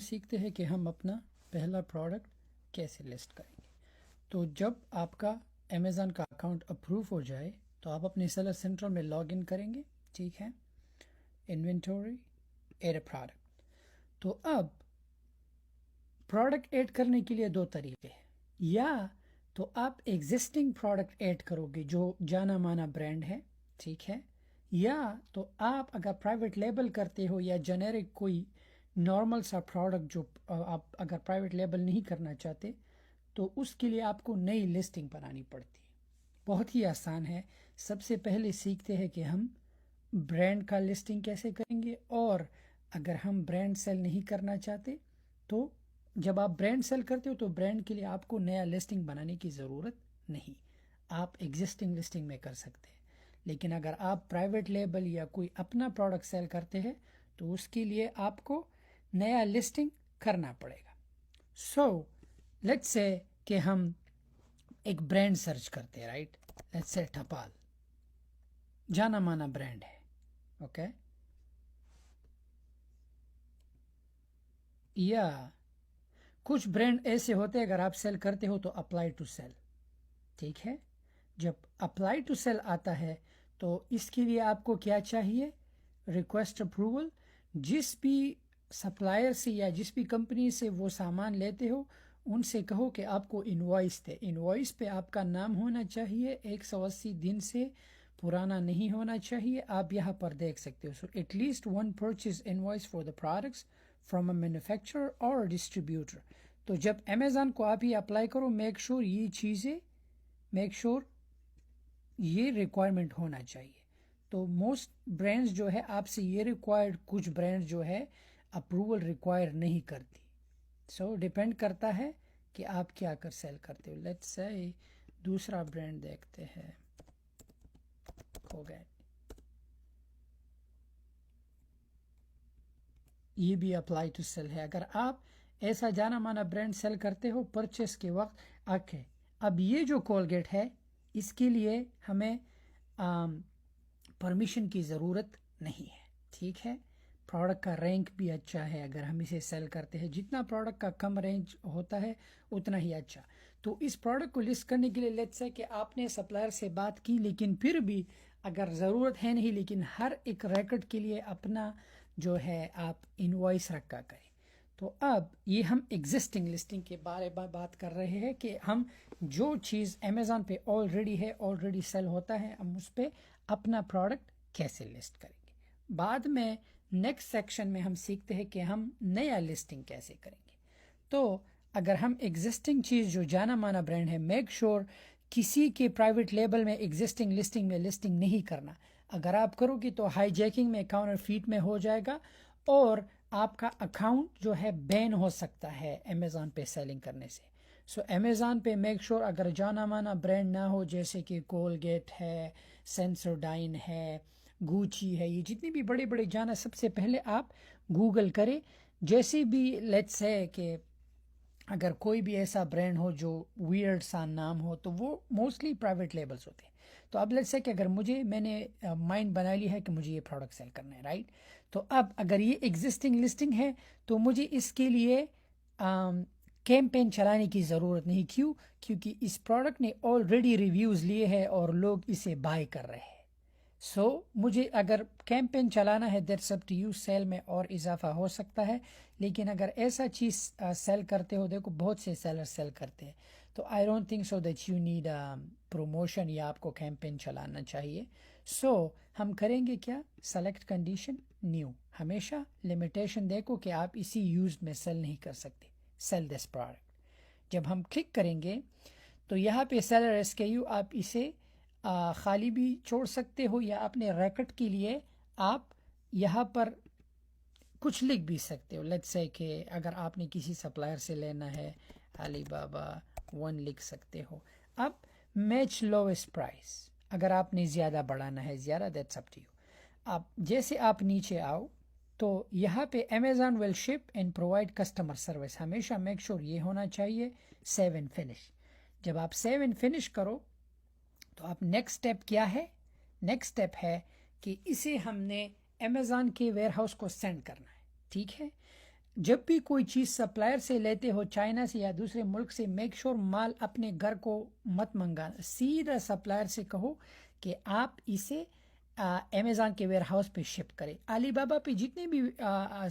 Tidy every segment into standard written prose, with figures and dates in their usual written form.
سیکھتے ہیں کہ ہم اپنا پہلا پروڈکٹ کیسے لسٹ کریں گے. تو جب آپ کا امیزون کا اکاؤنٹ اپروو ہو جائے تو آپ اپنے سیلر سینٹر میں لاگ ان کریں گے. ٹھیک ہے, انوینٹوری ایڈ اے پروڈکٹ. تو اب پروڈکٹ ایڈ کرنے کے لیے دو طریقے ہیں. یا تو آپ ایگزسٹنگ پروڈکٹ ایڈ کرو گے جو جانا مانا برانڈ ہے. ٹھیک ہے, یا تو آپ اگر پرائیویٹ لیبل کرتے ہو یا جنیرک کوئی نارمل سا پروڈکٹ جو آپ اگر پرائیویٹ لیبل نہیں کرنا چاہتے تو اس کے لیے آپ کو نئی لسٹنگ بنانی پڑتی ہے. بہت ہی آسان ہے. سب سے پہلے سیکھتے ہیں کہ ہم برانڈ کا لسٹنگ کیسے کریں گے, اور اگر ہم برانڈ سیل نہیں کرنا چاہتے تو جب آپ برانڈ سیل کرتے ہو تو برانڈ کے لیے آپ کو نیا لسٹنگ بنانے کی ضرورت نہیں, آپ ایگزسٹنگ لسٹنگ میں کر سکتے ہیں. لیکن اگر آپ پرائیویٹ لیبل یا کوئی اپنا پروڈکٹ سیل کرتے ہیں تو اس کے لیے آپ کو نیا لسٹنگ کرنا پڑے گا. سو لیٹس سے کہ ہم ایک برانڈ سرچ کرتے ہیں, رائٹ. لیٹس سے ٹھپال جانا مانا برانڈ ہے. اوکے, یا کچھ برانڈ ایسے ہوتے ہیں اگر آپ سیل کرتے ہو تو اپلائی ٹو سیل. ٹھیک ہے, جب اپلائی ٹو سیل آتا ہے تو اس کے لیے آپ کو کیا چاہیے, ریکویسٹ اپروول. جس بھی سپلائر سے یا جس بھی کمپنی سے وہ سامان لیتے ہو ان سے کہو کہ آپ کو انوائس دے. انوائس پہ آپ کا نام ہونا چاہیے, 180 دن سے پرانا نہیں ہونا چاہیے. آپ یہاں پر دیکھ سکتے ہو. So at least one purchase invoice for the products from a manufacturer اور ڈسٹریبیوٹر. تو جب امیزون کو آپ یہ اپلائی کرو, میک شور یہ ریکوائرمنٹ ہونا چاہیے. تو موسٹ برانڈز جو ہے آپ سے یہ ریکوائرڈ, کچھ برانڈ جو ہے اپروول ریکوائر نہیں کرتی. سو ڈیپینڈ کرتا ہے کہ آپ کیا کر سیل کرتے ہو. لیٹس سے دوسرا برانڈ دیکھتے ہیں, کوگیٹ. یہ بھی اپلائی ٹو سیل ہے. اگر آپ ایسا جانا مانا برانڈ سیل کرتے ہو پرچیز کے وقت, اوکے, اب یہ جو کولگیٹ ہے اس کے لیے ہمیں پرمیشن کی ضرورت نہیں ہے. ٹھیک ہے, پروڈکٹ کا رینک بھی اچھا ہے اگر ہم اسے سیل کرتے ہیں. جتنا پروڈکٹ کا کم رینج ہوتا ہے اتنا ہی اچھا. تو اس پروڈکٹ کو لسٹ کرنے کے لیے لیٹس سے کہ آپ نے سپلائر سے بات کی لیکن پھر بھی اگر ضرورت ہے نہیں, لیکن ہر ایک ریکٹ کے لیے اپنا جو ہے آپ انوائس رکھا کریں. تو اب یہ ہم ایگزسٹنگ لسٹنگ کے بارے میں بات کر رہے ہیں کہ ہم جو چیز امیزون پہ آلریڈی ہے, آلریڈی سیل ہوتا ہے, ہم اس پہ اپنا پروڈکٹ کیسے لسٹ کریں گے. بعد میں نیکسٹ سیکشن میں ہم سیکھتے ہیں کہ ہم نیا لسٹنگ کیسے کریں گے. تو اگر ہم ایگزسٹنگ چیز جو جانا مانا برانڈ ہے, میک شور کسی کے پرائیویٹ لیبل میں ایگزسٹنگ لسٹنگ میں لسٹنگ نہیں کرنا. اگر آپ کرو گی تو ہائی جیکنگ میں, کاؤنٹر فیٹ میں ہو جائے گا اور آپ کا اکاؤنٹ جو ہے بین ہو سکتا ہے امیزون پہ سیلنگ کرنے سے. سو امیزون پہ میک شور اگر جانا مانا برانڈ نہ ہو, جیسے کہ کولگیٹ ہے, سینسوڈائن ہے, گوچی ہے, یہ جتنی بھی بڑے بڑے جانا, سب سے پہلے آپ گوگل کریں. جیسے بھی لیٹس ہے کہ اگر کوئی بھی ایسا برانڈ ہو جو ویئرڈ سا نام ہو تو وہ موسٹلی پرائیویٹ لیبلز ہوتے ہیں. تو اب لیٹس سے کہ اگر میں نے مائنڈ بنا لی ہے کہ مجھے یہ پروڈکٹ سیل کرنا ہے, رائٹ. تو اب اگر یہ ایگزسٹنگ لسٹنگ ہے تو مجھے اس کے لیے کیمپین چلانے کی ضرورت نہیں. کیونکہ اس پروڈکٹ نے آلریڈی ریویوز لیے ہیں اور لوگ اسے بائی کر رہے ہیں. سو مجھے اگر کیمپین چلانا ہے, that's up to you, sale میں اور اضافہ ہو سکتا ہے. لیکن اگر ایسا چیز سیل کرتے ہو, دیکھو بہت سے سیلر سیل کرتے ہیں, تو I don't think so that you need promotion یا آپ کو کیمپین چلانا چاہیے. سو ہم کریں گے کیا, سلیکٹ کنڈیشن نیو. ہمیشہ لمیٹیشن دیکھو کہ آپ اسی یوز میں سیل نہیں کر سکتے, سیل دس پروڈکٹ. جب ہم کلک کریں گے تو یہاں پہ سیلر ایس کے یو, آپ اسے خالی بھی چھوڑ سکتے ہو یا اپنے ریکٹ کے لیے آپ یہاں پر کچھ لکھ بھی سکتے ہو. لیٹس سے کہ اگر آپ نے کسی سپلائر سے لینا ہے, علی بابا 1 لکھ سکتے ہو. اب میچ لویسٹ پرائس, اگر آپ نے زیادہ بڑھانا ہے زیادہ, دیٹس اپ ٹو یو. اب جیسے آپ نیچے آؤ تو یہاں پہ Amazon will ship and provide customer service. ہمیشہ میک شور یہ ہونا چاہیے سیو اینڈ فنش. جب آپ سیو اینڈ فنش کرو تو آپ نیکسٹ سٹیپ کیا ہے, نیکسٹ سٹیپ ہے کہ اسے ہم نے امیزون کے ویئر ہاؤس کو سینڈ کرنا ہے. ٹھیک ہے, جب بھی کوئی چیز سپلائر سے لیتے ہو، چائنا سے یا دوسرے ملک سے، میک شور مال اپنے گھر کو مت منگانا، سیدھا سپلائر سے کہو کہ آپ اسے امیزون کے ویئر ہاؤس پہ شپ کریں. علی بابا پہ جتنے بھی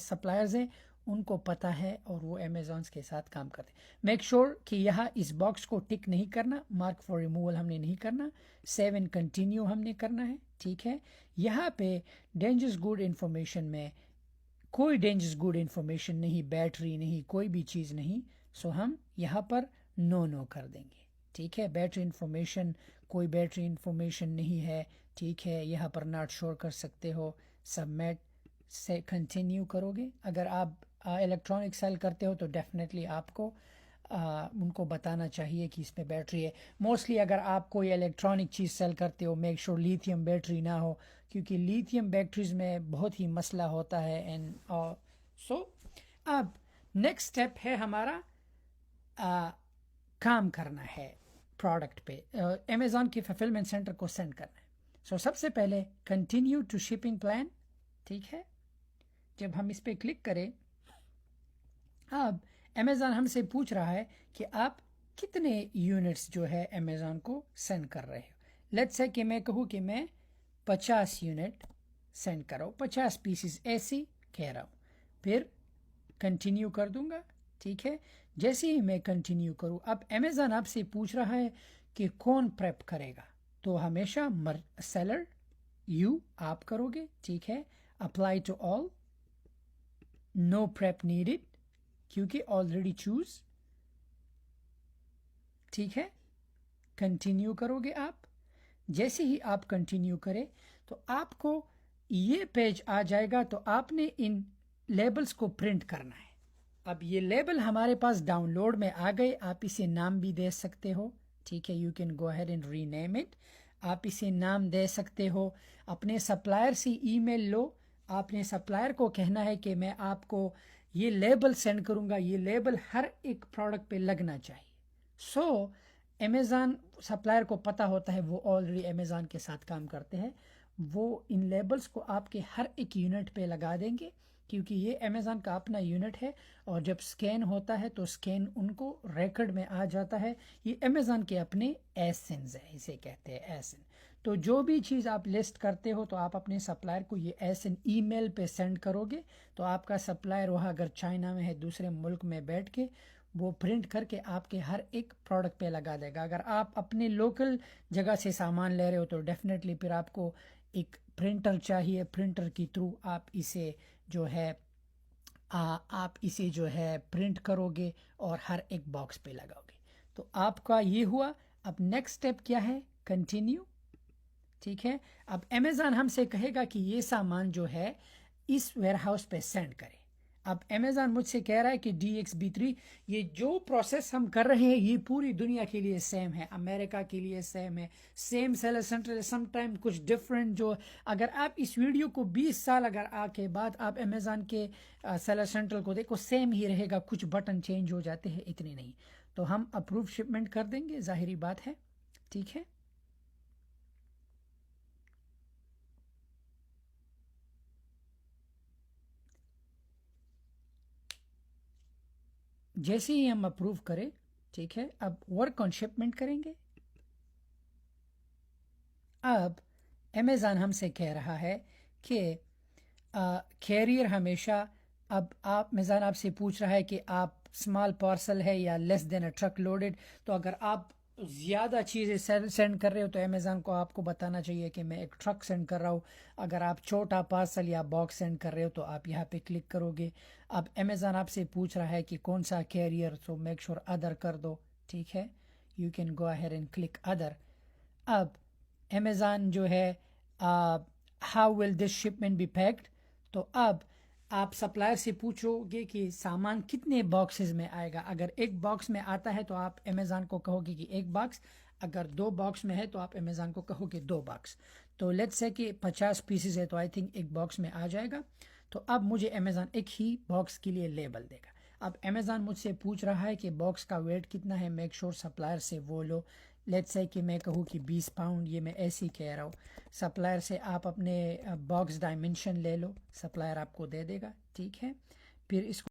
سپلائرز ہیں ان کو پتہ ہے اور وہ امیزونس کے ساتھ کام کرتے ہیں. میک شور کہ یہاں اس باکس کو ٹک نہیں کرنا، مارک فار ریموول ہم نے نہیں کرنا، 7 کنٹینیو ہم نے کرنا ہے. ٹھیک ہے، یہاں پہ ڈینجرس گڈ انفارمیشن میں کوئی ڈینجرس گڈ انفارمیشن نہیں، بیٹری نہیں، کوئی بھی چیز نہیں، سو ہم یہاں پر نو کر دیں گے. ٹھیک ہے، بیٹری انفارمیشن کوئی بیٹری انفارمیشن نہیں ہے. ٹھیک ہے، یہاں پر ناٹ شور کر سکتے ہو، سبمٹ سے کنٹینیو کرو گے. اگر آپ الیکٹرانک سیل کرتے ہو تو ڈیفینیٹلی آپ کو ان کو بتانا چاہیے کہ اس میں بیٹری ہے. موسٹلی اگر آپ کوئی الیکٹرانک چیز سیل کرتے ہو، میک شور لیتھیم بیٹری نہ ہو، کیونکہ لیتھیم بیٹریز میں بہت ہی مسئلہ ہوتا ہے. اینڈ سو اب نیکسٹ اسٹیپ ہے ہمارا کام کرنا ہے پروڈکٹ پہ، امیزون کے فلفلمنٹ سینٹر کو سینڈ کرنا ہے. سو سب سے پہلے کنٹینیو ٹو شپنگ پلان. ٹھیک ہے، جب ہم اس پہ کلک کریں، اب امیزون ہم سے پوچھ رہا ہے کہ آپ کتنے یونٹس جو ہے امیزون کو سینڈ کر رہے ہو. لیٹس سے کہ میں کہوں کہ میں 50 یونٹ سینڈ کرو، 50 پیسز ایسی کہہ رہا ہوں، پھر کنٹینیو کر دوں گا. ٹھیک ہے، جیسے ہی میں کنٹینیو کروں، اب امیزون آپ سے پوچھ رہا ہے کہ کون پریپ کرے گا، تو ہمیشہ سیلر آپ کرو گے. ٹھیک ہے، apply to all, no prep needed کیونکہ آلریڈی چوز. ٹھیک ہے، کنٹینیو کرو گے آپ. جیسے ہی آپ کنٹینیو کرے تو آپ کو یہ پیج آ جائے گا، تو آپ نے ان لیبلز کو پرنٹ کرنا ہے. اب یہ لیبل ہمارے پاس ڈاؤن لوڈ میں آ گئے، آپ اسے نام بھی دے سکتے ہو. ٹھیک ہے، you can go ahead and rename it. آپ اسے نام دے سکتے ہو. اپنے سپلائر سے ای میل لو، آپ نے سپلائر کو کہنا ہے کہ میں آپ کو یہ لیبل سینڈ کروں گا، یہ لیبل ہر ایک پروڈکٹ پہ لگنا چاہیے. سو امیزون سپلائر کو پتہ ہوتا ہے، وہ آلریڈی امیزون کے ساتھ کام کرتے ہیں، وہ ان لیبلز کو آپ کے ہر ایک یونٹ پہ لگا دیں گے، کیونکہ یہ امیزون کا اپنا یونٹ ہے، اور جب سکین ہوتا ہے تو سکین ان کو ریکارڈ میں آ جاتا ہے. یہ امیزون کے اپنے ایسنز ہے، اسے کہتے ہیں ایسن. تو جو بھی چیز آپ لسٹ کرتے ہو تو آپ اپنے سپلائر کو یہ ایسن ای میل پہ سینڈ کرو گے، تو آپ کا سپلائر وہاں اگر چائنا میں ہے، دوسرے ملک میں بیٹھ کے وہ پرنٹ کر کے آپ کے ہر ایک پروڈکٹ پہ لگا دے گا. اگر آپ اپنے لوکل جگہ سے سامان لے رہے ہو تو ڈیفینیٹلی پھر آپ کو ایک پرنٹر چاہیے. پرنٹر کی تھرو آپ اسے جو ہے پرنٹ کرو گے اور ہر ایک باکس پہ لگاؤ گے. تو آپ کا یہ ہوا. اب نیکسٹ اسٹیپ کیا ہے؟ کنٹینیو. ٹھیک ہے، اب امیزون ہم سے کہے گا کہ یہ سامان جو ہے اس ویئر ہاؤس پہ سینڈ کرے. اب امیزون مجھ سے کہہ رہا ہے کہ DXB3 یہ جو پروسیس ہم کر رہے ہیں یہ پوری دنیا کے لیے سیم ہے، امریکہ کے لیے سیم ہے، same seller centre. Some time کچھ ڈفرینٹ جو اگر آپ اس ویڈیو کو 20 سال اگر کے بعد آپ امیزون کے سیلر سینٹر کو دیکھو، سیم ہی رہے گا، کچھ بٹن چینج ہو جاتے ہیں، اتنے نہیں. تو ہم اپروو شپمنٹ کر دیں گے، ظاہری بات ہے. ٹھیک ہے، جیسے ہی ہم اپروو کریں، ٹھیک ہے، اب ورک آن شپمنٹ کریں گے. اب امیزون ہم سے کہہ رہا ہے کہ کیریئر ہمیشہ، اب امیزون آپ سے پوچھ رہا ہے کہ آپ اسمال پارسل ہے یا لیس دین اے ٹرک لوڈڈ. تو اگر آپ زیادہ چیزیں سینڈ کر رہے ہو تو امیزون کو آپ کو بتانا چاہیے کہ میں ایک ٹرک سینڈ کر رہا ہوں. اگر آپ چھوٹا پارسل یا باکس سینڈ کر رہے ہو تو آپ یہاں پہ کلک کرو گے. اب امیزون آپ سے پوچھ رہا ہے کہ کون سا کیریئر، سو میک شور ادر کر دو. ٹھیک ہے، you can go ahead and click ادر. اب امیزون جو ہے how will this shipment be packed. تو اب آپ سپلائر سے پوچھو گے کہ سامان کتنے باکسز میں آئے گا. اگر ایک باکس میں آتا ہے تو آپ امیزون کو کہو گے کہ ایک باکس. اگر 2 باکس میں ہے تو آپ امیزون کو کہو گے 2 باکس. تو لیٹس سے کہ 50 پیسز ہے تو آئی تھنک ایک باکس میں آ جائے گا. تو اب مجھے امیزون ایک ہی باکس کے لیے لیبل دے گا. اب امیزون مجھ سے پوچھ رہا ہے کہ باکس کا ویٹ کتنا ہے، میک شور سپلائر سے وہ لو. لیٹس سے کہ میں کہوں کہ 20 پاؤنڈ، یہ میں ایسے ہی کہہ رہا ہوں. سپلائر سے آپ اپنے باکس ڈائمنشن لے لو، سپلائر آپ کو دے دے گا. ٹھیک ہے، پھر اس کو